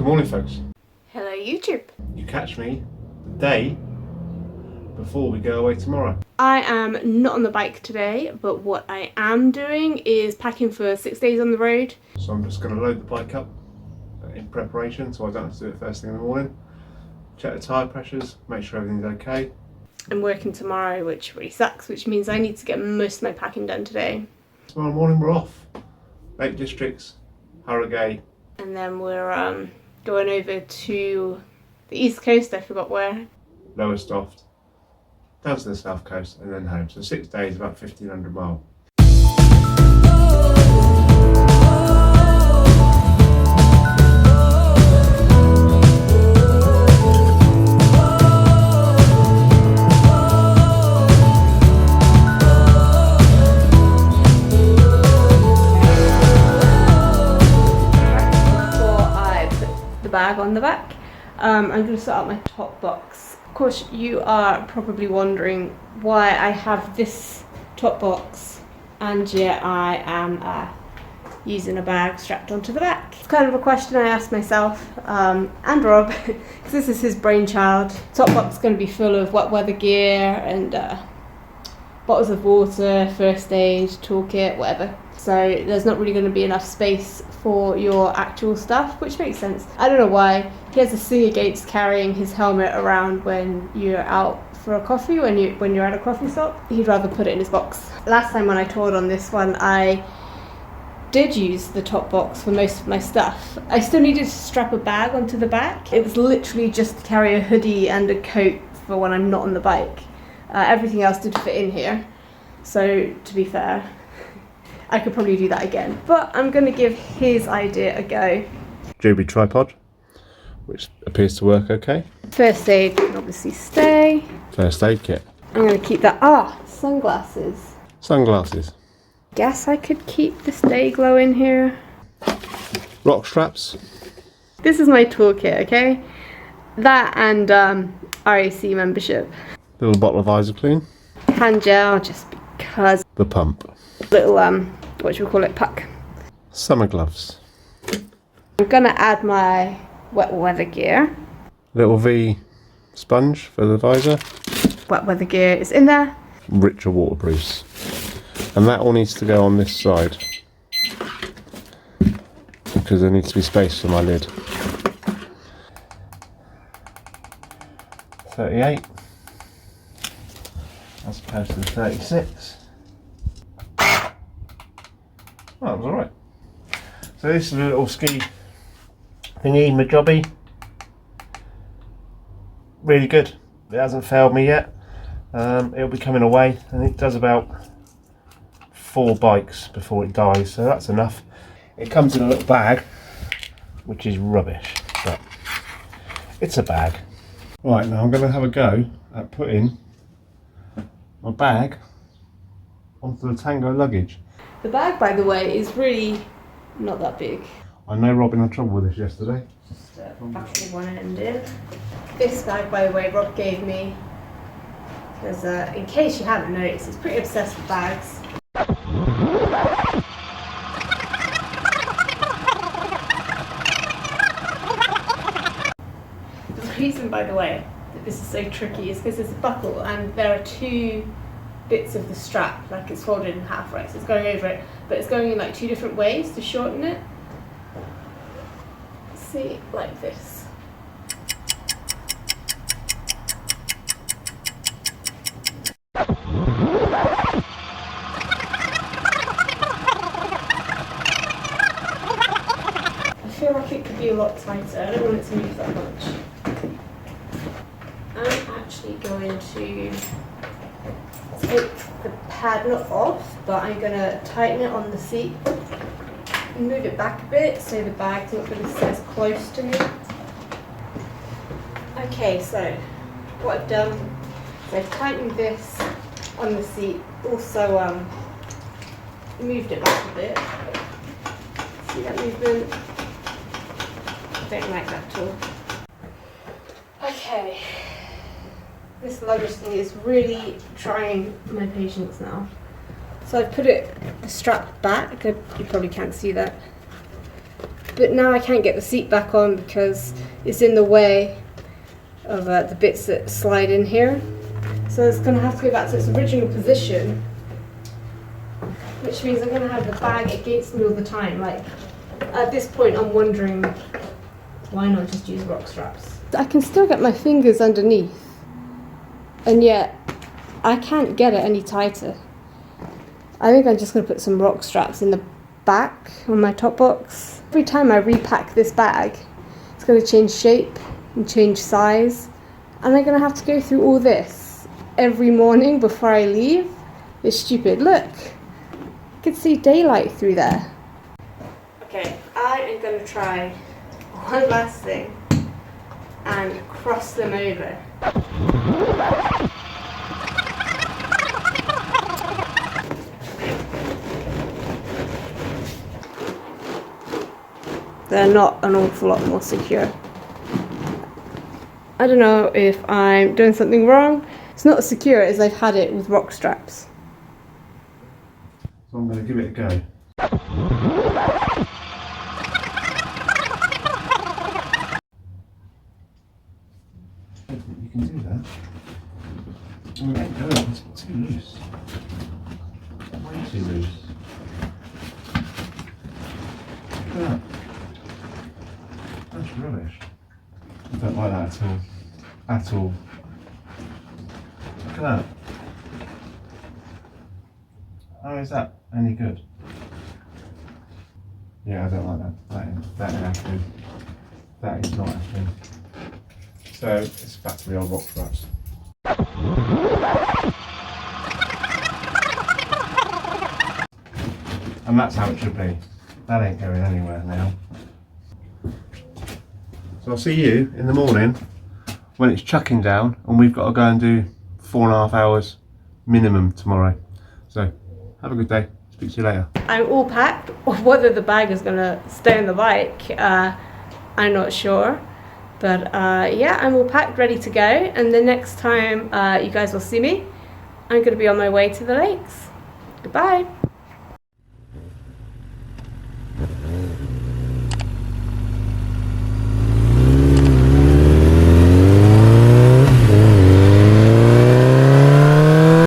Good morning, folks. Hello YouTube. You catch me the day before we go away tomorrow. I am not on the bike today, but what I am doing is packing for 6 days on the road. So I'm just going to load the bike up in preparation so I don't have to do it first thing in the morning. Check the tyre pressures, make sure everything's okay. I'm working tomorrow, which really sucks, which means I need to get most of my packing done today. Tomorrow morning we're off. Lake Districts, Harrogate. And then we're going over to the east coast, I forgot where. Lowestoft, down to the south coast and then home. So 6 days, about 1,500 miles. Bag on the back. I'm going to sort out my top box. Of course, you are probably wondering why I have this top box and yet I am using a bag strapped onto the back. It's kind of a question I asked myself and Rob, because this is his brainchild. Top box is going to be full of wet weather gear and bottles of water, first aid, toolkit, whatever. So there's not really going to be enough space for your actual stuff, which makes sense. I don't know why. He has a thing against carrying his helmet around when you're out for a coffee, when you're at a coffee shop. He'd rather put it in his box. Last time when I toured on this one, I did use the top box for most of my stuff. I still needed to strap a bag onto the back. It was literally just to carry a hoodie and a coat for when I'm not on the bike. Everything else did fit in here. So to be fair, I could probably do that again, but I'm going to give his idea a go. Joby tripod, which appears to work okay. First aid can obviously stay. First aid kit. I'm going to keep that. Sunglasses. Sunglasses. Guess I could keep the Stay Glow in here. Rock straps. This is my toolkit, okay? That and RAC membership. Little bottle of Isoclean. Hand gel, just because. The pump. Little what should we call it, puck. Summer gloves. I'm gonna add my wet weather gear. Little V sponge for the visor. Wet weather gear is in there. Richer waterproofs. And that all needs to go on this side because there needs to be space for my lid. 38 as opposed to the 36. Oh, that was alright. So this is a little ski thingy, my jobby. Really good. It hasn't failed me yet. It'll be coming away and it does about 4 bikes before it dies, so that's enough. It comes in a little bag, which is rubbish, but it's a bag. Right, now I'm going to have a go at putting my bag onto the Tango Luggage. The bag, by the way, is really not that big. I know Robin had trouble with this yesterday. Just backing one end in. This bag, by the way, Rob gave me because, in case you haven't noticed, he's pretty obsessed with bags. The reason, by the way, that this is so tricky is because there's a buckle and there are 2 bits of the strap, like it's folded in half, right? So it's going over it, but it's going in like 2 different ways to shorten it. See, like this. I feel like it could be a lot tighter. I don't want it to move that much. I'm actually going to take the pad not off, but I'm going to tighten it on the seat, move it back a bit so the bag's not going to sit as close to me. Okay, so what I've done is I've tightened this on the seat, also moved it back a bit. See that movement? I don't like that at all. Okay. This luggage thing is really trying my patience now. So I've put the strap back, you probably can't see that. but now I can't get the seat back on because it's in the way of the bits that slide in here. So it's going to have to go back to its original position, which means I'm going to have the bag against me all the time. Like, at this point I'm wondering, why not just use rock straps? I can still get my fingers underneath, and yet I can't get it any tighter. I think I'm just going to put some rock straps in the back on my top box. Every time I repack this bag, it's going to change shape and change size, and I'm going to have to go through all this every morning before I leave. It's stupid. Look, you can see daylight through there. Okay, I am going to try one last thing and cross them over. They're not an awful lot more secure. I don't know if I'm doing something wrong. It's not as secure as I've had it with rock straps. So I'm going to give it a go. I don't think you can do that. Oh, let go. It's too loose. Way too loose. Look at that. That's rubbish. I don't like that at all. At all. Look at that. How is that any good? Yeah, I don't like that. That ain't actually. That is not actually. So it's back to the old rock straps. And that's how it should be. That ain't going anywhere now. So I'll see you in the morning when it's chucking down and we've got to go and do 4.5 hours minimum tomorrow. So have a good day. Speak to you later. I'm all packed. Whether the bag is going to stay on the bike, I'm not sure. But yeah, I'm all packed, ready to go. And the next time you guys will see me, I'm going to be on my way to the lakes. Goodbye.